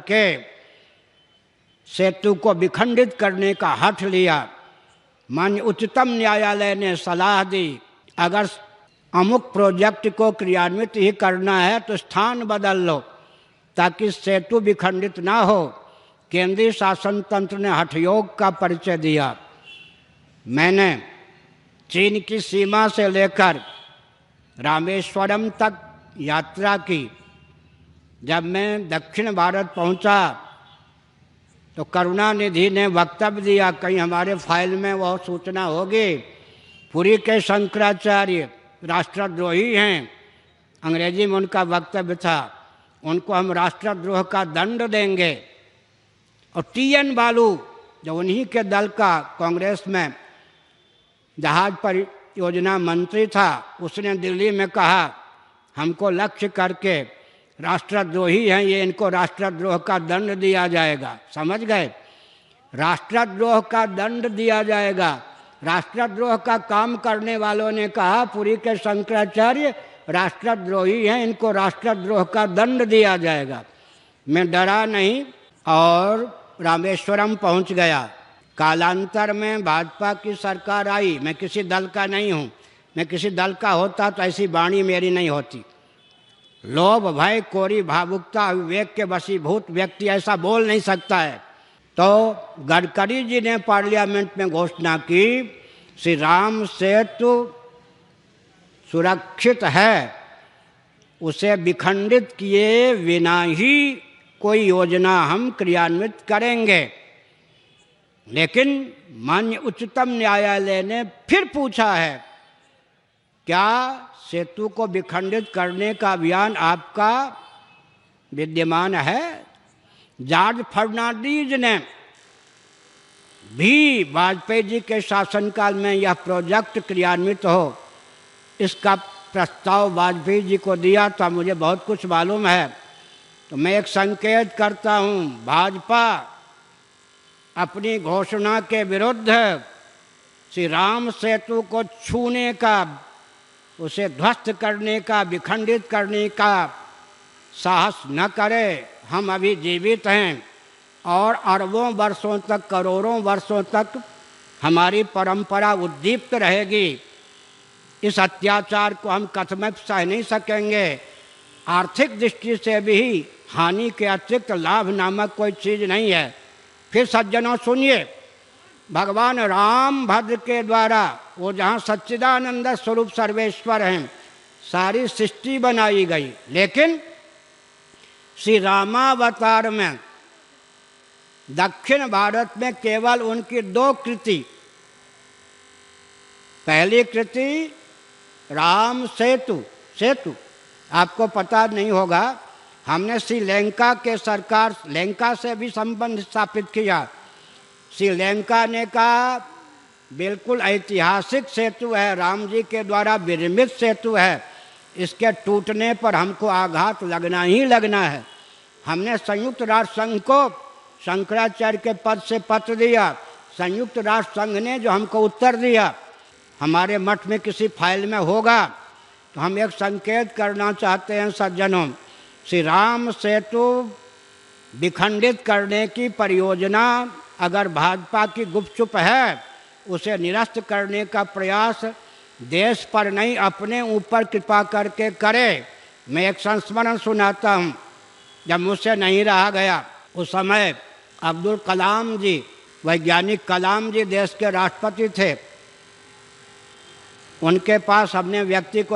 करके सेतु को विखंडित करने का हठ लिया। माननीय उच्चतम न्यायालय ने सलाह दी, अगर अमुक प्रोजेक्ट को क्रियान्वित ही करना है तो स्थान बदल लो ताकि सेतु विखंडित ना हो। केंद्रीय शासन तंत्र ने हठयोग का परिचय दिया। मैंने चीन की सीमा से लेकर रामेश्वरम तक यात्रा की। जब मैं दक्षिण भारत पहुंचा तो करुणानिधि ने वक्तव्य दिया, कहीं हमारे फाइल में वह सूचना होगी, पुरी के शंकराचार्य राष्ट्रद्रोही हैं, अंग्रेजी में उनका वक्तव्य था, उनको हम राष्ट्रद्रोह का दंड देंगे। और टी.एन. बालू जो उन्हीं के दल का कांग्रेस में जहाज परियोजना मंत्री था, उसने दिल्ली में कहा हमको लक्ष्य करके राष्ट्रद्रोही हैं ये, इनको राष्ट्रद्रोह का दंड दिया जाएगा। समझ गए? राष्ट्रद्रोह का दंड दिया जाएगा। राष्ट्रद्रोह का काम करने वालों ने कहा पुरी के शंकराचार्य राष्ट्रद्रोही हैं, इनको राष्ट्रद्रोह का दंड दिया जाएगा। मैं डरा नहीं और रामेश्वरम पहुंच गया। कालांतर में भाजपा की सरकार आई। मैं किसी दल का नहीं हूँ, मैं किसी दल का होता तो ऐसी वाणी मेरी नहीं होती। लोभ भय कोरी भावुकता विवेक के वशीभूत व्यक्ति ऐसा बोल नहीं सकता है। तो गडकरी जी ने पार्लियामेंट में घोषणा की श्री राम सेतु सुरक्षित है, उसे विखंडित किए बिना ही कोई योजना हम क्रियान्वित करेंगे। लेकिन माननीय उच्चतम न्यायालय ने फिर पूछा है, क्या सेतु को विखंडित करने का अभियान आपका विद्यमान है? जॉर्ज फर्नांडीज ने भी वाजपेयी जी के शासनकाल में यह प्रोजेक्ट क्रियान्वित हो, इसका प्रस्ताव वाजपेयी जी को दिया था। मुझे बहुत कुछ मालूम है। तो मैं एक संकेत करता हूँ, भाजपा अपनी घोषणा के विरुद्ध श्री राम सेतु को छूने का, उसे ध्वस्त करने का, विखंडित करने का साहस न करे। हम अभी जीवित हैं और अरबों वर्षों तक, करोड़ों वर्षों तक हमारी परंपरा उद्दीप्त रहेगी। इस अत्याचार को हम कतई सह नहीं सकेंगे। आर्थिक दृष्टि से भी हानि के अतिरिक्त लाभ नामक कोई चीज़ नहीं है। फिर सज्जनों सुनिए, भगवान राम भद्र के द्वारा, वो जहाँ सच्चिदानंद स्वरूप सर्वेश्वर हैं, सारी सृष्टि बनाई गई। लेकिन श्री रामावतार में दक्षिण भारत में केवल उनकी दो कृति, पहली कृति राम सेतु, आपको पता नहीं होगा, हमने श्रीलंका के सरकार, लंका से भी संबंध स्थापित किया। श्रीलंका ने कहा बिल्कुल ऐतिहासिक सेतु है, राम जी के द्वारा निर्मित सेतु है, इसके टूटने पर हमको आघात लगना ही लगना है। हमने संयुक्त राष्ट्र संघ को शंकराचार्य के पद से पत्र दिया। संयुक्त राष्ट्र संघ ने जो हमको उत्तर दिया, हमारे मठ में किसी फाइल में होगा, तो हम एक संकेत करना चाहते हैं सज्जनों, श्री राम सेतु विखंडित करने की परियोजना अगर भाजपा की गुपचुप है, उसे निरस्त करने का प्रयास देश पर नहीं अपने ऊपर कृपा करके करे। मैं एक संस्मरण सुनाता हूँ। जब मुझसे नहीं रहा गया, उस समय अब्दुल कलाम जी, वैज्ञानिक कलाम जी देश के राष्ट्रपति थे, उनके पास हमने व्यक्ति को